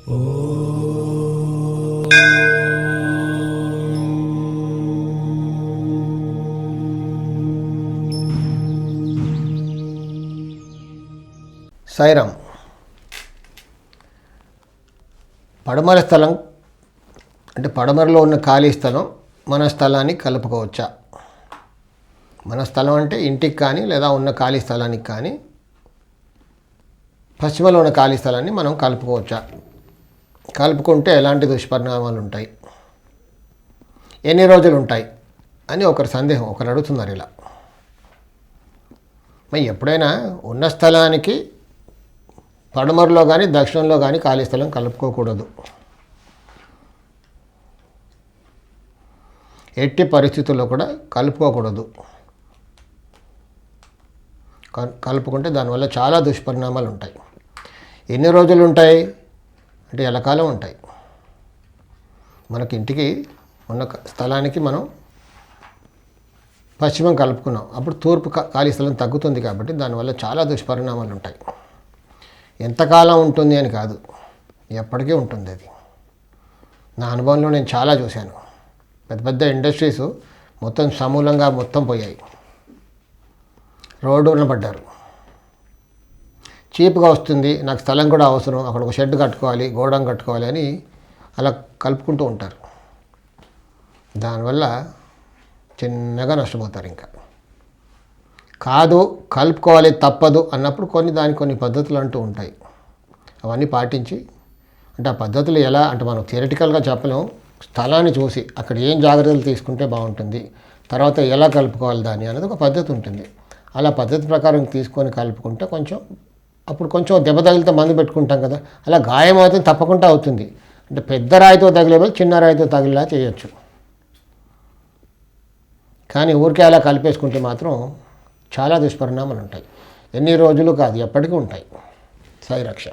సాయిరామ్. పడమర స్థలం అంటే పడమరలో ఉన్న ఖాళీ స్థలం మన స్థలాన్ని కలుపుకోవచ్చా? మన స్థలం అంటే ఇంటికి కానీ లేదా ఉన్న ఖాళీ స్థలానికి కానీ పశ్చిమలో ఉన్న ఖాళీ స్థలాన్ని మనం కలుపుకోవచ్చా? కలుపుకుంటే ఎలాంటి దుష్పరిణామాలు ఉంటాయి, ఎన్ని రోజులు ఉంటాయి అని ఒకరి సందేహం, ఒకరు అడుగుతున్నారు. ఇలా మరి ఎప్పుడైనా ఉన్న స్థలానికి పడమరలో కానీ దక్షిణంలో కానీ ఖాళీ స్థలం కలుపుకోకూడదు. ఎట్టి పరిస్థితుల్లో కూడా కలుపుకోకూడదు. కలుపుకుంటే దానివల్ల చాలా దుష్పరిణామాలు ఉంటాయి. ఎన్ని రోజులు ఉంటాయి అంటే ఎల్లకాలం ఉంటాయి. మనకి ఇంటికి ఉన్న స్థలానికి మనం పశ్చిమం కలుపుకున్నాం, అప్పుడు తూర్పు ఖాళీ స్థలం తగ్గుతుంది కాబట్టి దానివల్ల చాలా దుష్పరిణామాలు ఉంటాయి. ఎంతకాలం ఉంటుంది అని కాదు, ఎప్పటికీ ఉంటుంది. అది నా అనుభవంలో నేను చాలా చూశాను. పెద్ద పెద్ద ఇండస్ట్రీస్ మొత్తం సమూలంగా మొత్తం పోయాయి, రోడ్డున పడ్డారు. చీప్గా వస్తుంది, నాకు స్థలం కూడా అవసరం, అక్కడ ఒక షెడ్ కట్టుకోవాలి, గోడం కట్టుకోవాలి అని అలా కలుపుకుంటూ ఉంటారు. దానివల్ల చిన్నగా నష్టపోతారు. ఇంకా కాదు కలుపుకోవాలి తప్పదు అన్నప్పుడు కొన్ని పద్ధతులు అంటూ ఉంటాయి. అవన్నీ పాటించి, అంటే ఆ పద్ధతులు ఎలా అంటే మనం థియరిటికల్గా చెప్పలేము. స్థలాన్ని చూసి అక్కడ ఏం జాగ్రత్తలు తీసుకుంటే బాగుంటుంది, తర్వాత ఎలా కలుపుకోవాలి దాన్ని అనేది ఒక పద్ధతి ఉంటుంది. అలా పద్ధతి ప్రకారం తీసుకొని కలుపుకుంటే అప్పుడు కొంచెం దెబ్బ తగిలితే మందు పెట్టుకుంటాం కదా, అలా గాయం అవుతుంది, తప్పకుండా అవుతుంది. అంటే పెద్ద రాయితో తగిలే బదులు చిన్న రాయితో తగిలేలా చేయొచ్చు. కానీ ఊరికే అలా కలిపేసుకుంటే మాత్రం చాలా దుష్పరిణామాలు ఉంటాయి. ఎన్ని రోజులు కాదు, ఎప్పటికీ ఉంటాయి. సాయి రక్ష.